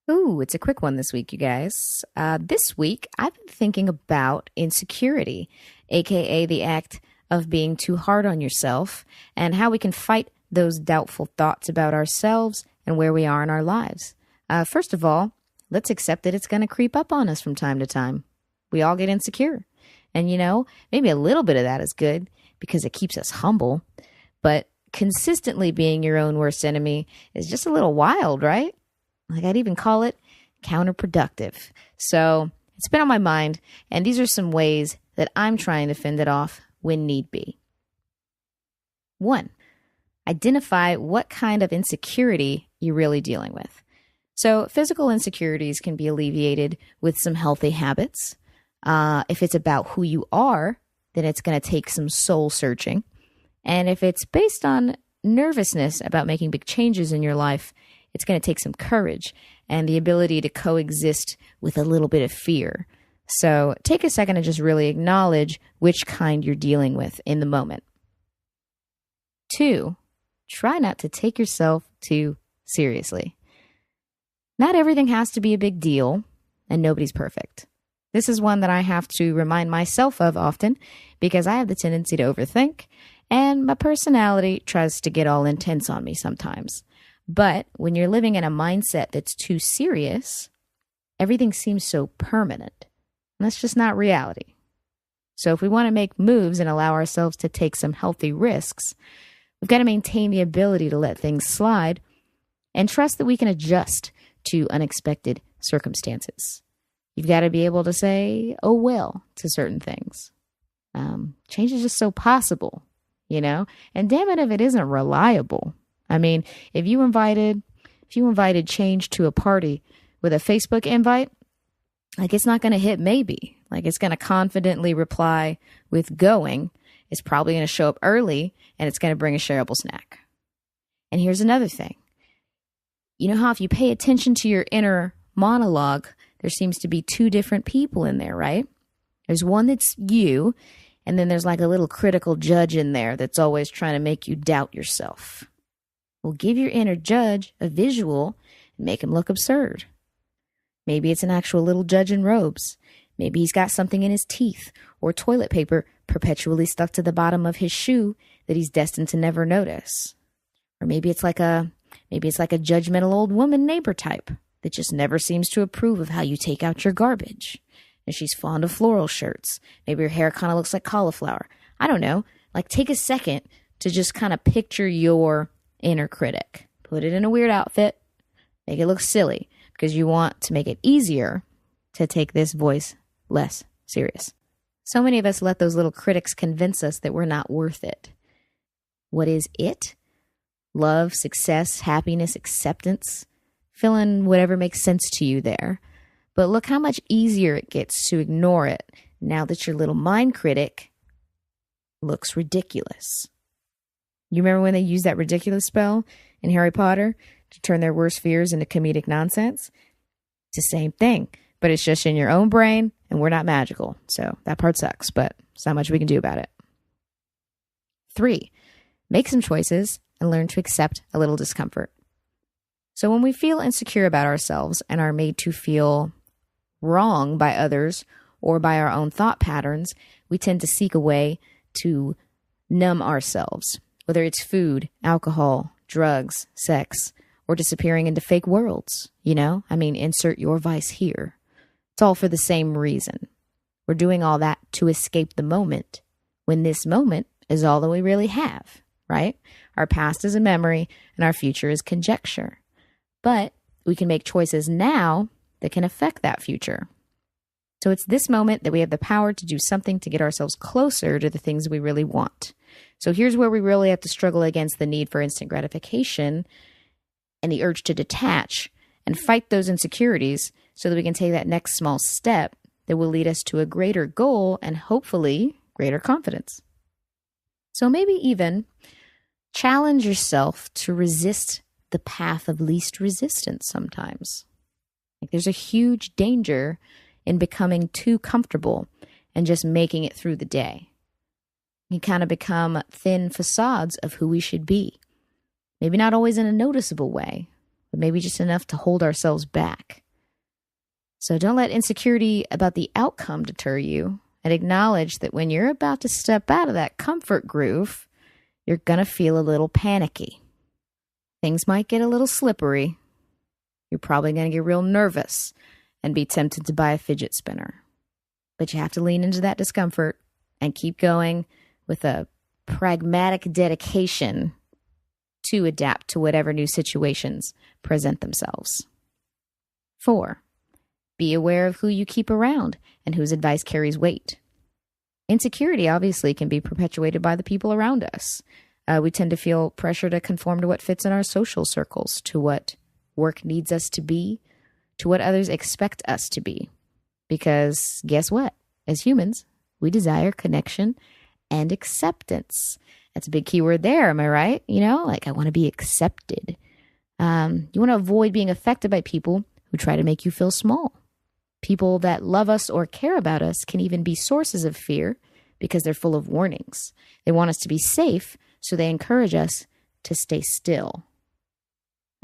Ooh, it's a quick one this week, you guys. This week, I've been thinking about insecurity, aka the act of being too hard on yourself, and how we can fight those doubtful thoughts about ourselves and where we are in our lives. First of all, let's accept that it's going to creep up on us from time to time. We all get insecure. And maybe a little bit of that is good because it keeps us humble. But consistently being your own worst enemy is just a little wild, right? Like I'd even call it counterproductive. So it's been on my mind, and these are some ways that I'm trying to fend it off when need be. 1, identify what kind of insecurity you're really dealing with. So physical insecurities can be alleviated with some healthy habits. If it's about who you are, then it's going to take some soul searching. And if it's based on nervousness about making big changes in your life, it's going to take some courage and the ability to coexist with a little bit of fear. So take a second to just really acknowledge which kind you're dealing with in the moment. 2, try not to take yourself too seriously. Not everything has to be a big deal, and nobody's perfect. This is one that I have to remind myself of often because I have the tendency to overthink, and my personality tries to get all intense on me sometimes. But when you're living in a mindset that's too serious, everything seems so permanent. And that's just not reality. So if we want to make moves and allow ourselves to take some healthy risks, we've got to maintain the ability to let things slide and trust that we can adjust to unexpected circumstances. You've got to be able to say, oh, well, to certain things. Change is just so possible, and damn it if it isn't reliable. I mean, if you invited change to a party with a Facebook invite, like it's not going to hit maybe. Like it's going to confidently reply with going. It's probably going to show up early and it's going to bring a shareable snack. And here's another thing. You know how if you pay attention to your inner monologue, there seems to be 2 different people in there, right? There's one that's you, and then there's like a little critical judge in there that's always trying to make you doubt yourself. Well, give your inner judge a visual and make him look absurd. Maybe it's an actual little judge in robes. Maybe he's got something in his teeth or toilet paper perpetually stuck to the bottom of his shoe that he's destined to never notice. Or maybe it's like a judgmental old woman neighbor type that just never seems to approve of how you take out your garbage. And she's fond of floral shirts. Maybe her hair kind of looks like cauliflower. I don't know. Like take a second to just kind of picture your inner critic. Put it in a weird outfit. Make it look silly because you want to make it easier to take this voice less serious. So many of us let those little critics convince us that we're not worth it. What is it? Love, success, happiness, acceptance. Fill in whatever makes sense to you there. But look how much easier it gets to ignore it now that your little mind critic looks ridiculous. You remember when they used that ridiculous spell in Harry Potter to turn their worst fears into comedic nonsense? It's the same thing, but it's just in your own brain, and we're not magical. So that part sucks, but there's not much we can do about it. 3, make some choices and learn to accept a little discomfort. So when we feel insecure about ourselves and are made to feel wrong by others or by our own thought patterns, we tend to seek a way to numb ourselves, whether it's food, alcohol, drugs, sex, or disappearing into fake worlds. Insert your vice here. It's all for the same reason. We're doing all that to escape the moment when this moment is all that we really have, right? Our past is a memory and our future is conjecture. But we can make choices now that can affect that future. So it's this moment that we have the power to do something to get ourselves closer to the things we really want. So here's where we really have to struggle against the need for instant gratification and the urge to detach and fight those insecurities so that we can take that next small step that will lead us to a greater goal and hopefully greater confidence. So maybe even challenge yourself to resist the path of least resistance sometimes. Like there's a huge danger in becoming too comfortable and just making it through the day. We kind of become thin facades of who we should be. Maybe not always in a noticeable way. but maybe just enough to hold ourselves back. So don't let insecurity about the outcome deter you, and acknowledge that when you're about to step out of that comfort groove, you're going to feel a little panicky. Things might get a little slippery. You're probably going to get real nervous and be tempted to buy a fidget spinner. But you have to lean into that discomfort and keep going with a pragmatic dedication to adapt to whatever new situations present themselves. 4, be aware of who you keep around and whose advice carries weight. Insecurity obviously can be perpetuated by the people around us. We tend to feel pressure to conform to what fits in our social circles, to what work needs us to be, to what others expect us to be. Because guess what? As humans, we desire connection and acceptance. That's a big key word there, am I right? I want to be accepted. You want to avoid being affected by people who try to make you feel small. People that love us or care about us can even be sources of fear because they're full of warnings. They want us to be safe, so they encourage us to stay still.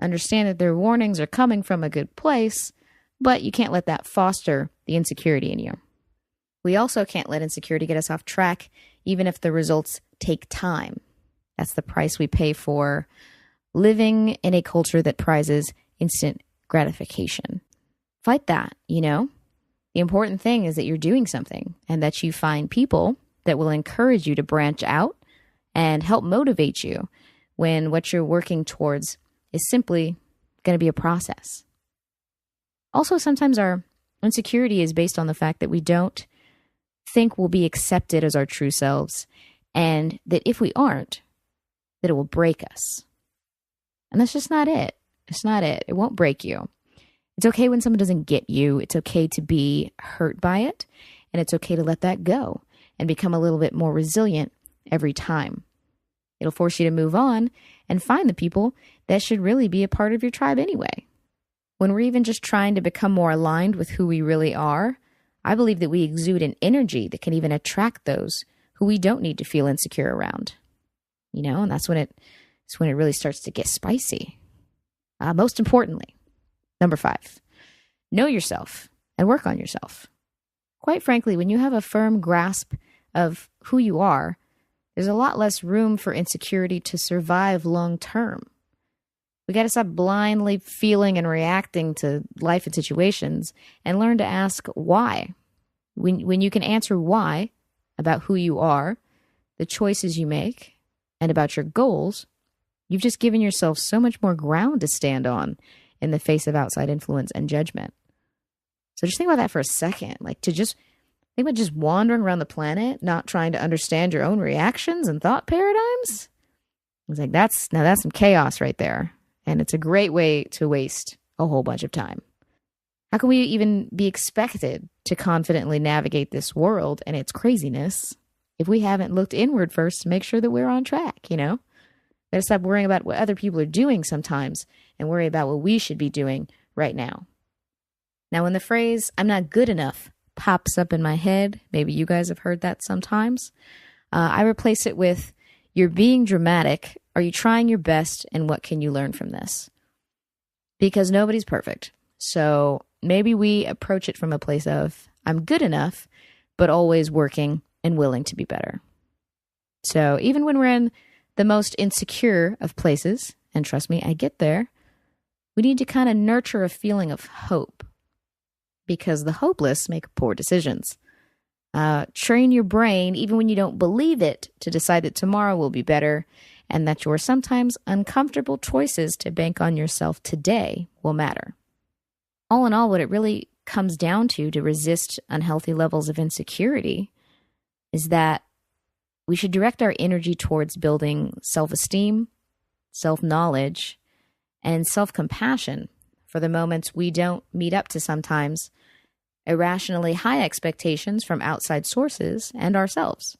Understand that their warnings are coming from a good place, but you can't let that foster the insecurity in you. We also can't let insecurity get us off track, even if the results take time. That's the price we pay for living in a culture that prizes instant gratification. Fight that, The important thing is that you're doing something and that you find people that will encourage you to branch out and help motivate you when what you're working towards is simply going to be a process. Also, sometimes our insecurity is based on the fact that we don't think we'll be accepted as our true selves, and that if we aren't, that it will break us. And that's just not it. It's not it. It won't break you. It's okay when someone doesn't get you. It's okay to be hurt by it, and it's okay to let that go and become a little bit more resilient every time. It'll force you to move on and find the people that should really be a part of your tribe anyway. When we're even just trying to become more aligned with who we really are, I believe that we exude an energy that can even attract those who we don't need to feel insecure around. And that's when it really starts to get spicy. Most importantly, number 5, know yourself and work on yourself. Quite frankly, when you have a firm grasp of who you are, there's a lot less room for insecurity to survive long term. We got to stop blindly feeling and reacting to life and situations and learn to ask why. When you can answer why about who you are, the choices you make, and about your goals, you've just given yourself so much more ground to stand on in the face of outside influence and judgment. So just think about that for a second. Think about just wandering around the planet, not trying to understand your own reactions and thought paradigms. It's like, that's some chaos right there. And it's a great way to waste a whole bunch of time. How can we even be expected to confidently navigate this world and its craziness if we haven't looked inward first to make sure that we're on track, Gotta stop worrying about what other people are doing sometimes and worry about what we should be doing right now. Now, when the phrase, "I'm not good enough," pops up in my head, maybe you guys have heard that sometimes, I replace it with, "You're being dramatic. Are you trying your best? And what can you learn from this?" Because nobody's perfect. So maybe we approach it from a place of, I'm good enough, but always working and willing to be better. So even when we're in the most insecure of places, and trust me, I get there, we need to kind of nurture a feeling of hope, because the hopeless make poor decisions. Train your brain, even when you don't believe it, to decide that tomorrow will be better, and that your sometimes uncomfortable choices to bank on yourself today will matter. All in all, what it really comes down to resist unhealthy levels of insecurity is that we should direct our energy towards building self-esteem, self-knowledge, and self-compassion for the moments we don't meet up to sometimes irrationally high expectations from outside sources and ourselves.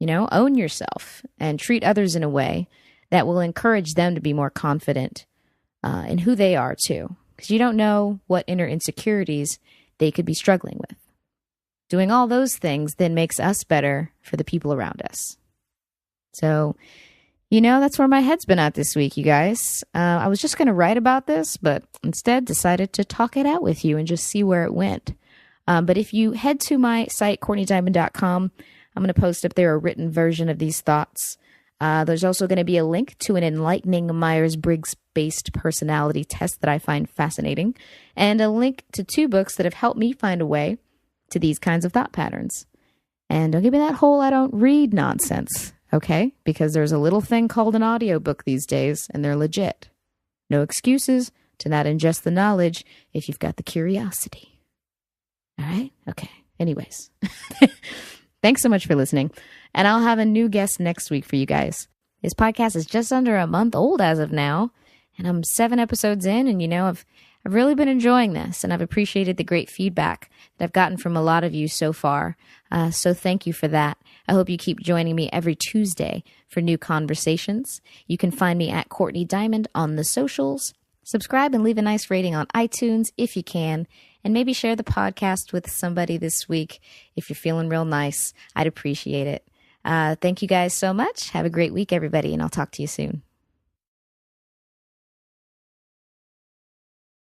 Own yourself and treat others in a way that will encourage them to be more confident in who they are too, because you don't know what inner insecurities they could be struggling with. Doing all those things then makes us better for the people around us. So That's where my head's been at this week, you guys. I was just going to write about this, but instead decided to talk it out with you and just see where it went. But if you head to my site, CourtneyDiamond.com, I'm going to post up there a written version of these thoughts. There's also going to be a link to an enlightening Myers-Briggs-based personality test that I find fascinating, and a link to 2 books that have helped me find a way to these kinds of thought patterns. And don't give me that whole I don't read nonsense, okay? Because there's a little thing called an audiobook these days, and they're legit. No excuses to not ingest the knowledge if you've got the curiosity. All right? Okay. Anyways. Thanks so much for listening. And I'll have a new guest next week for you guys. This podcast is just under a month old as of now. And I'm 7 episodes in. And, I've really been enjoying this. And I've appreciated the great feedback that I've gotten from a lot of you so far. So thank you for that. I hope you keep joining me every Tuesday for new conversations. You can find me at Courtney Diamond on the socials. Subscribe and leave a nice rating on iTunes if you can. And maybe share the podcast with somebody this week if you're feeling real nice. I'd appreciate it. Thank you guys so much. Have a great week, everybody, and I'll talk to you soon.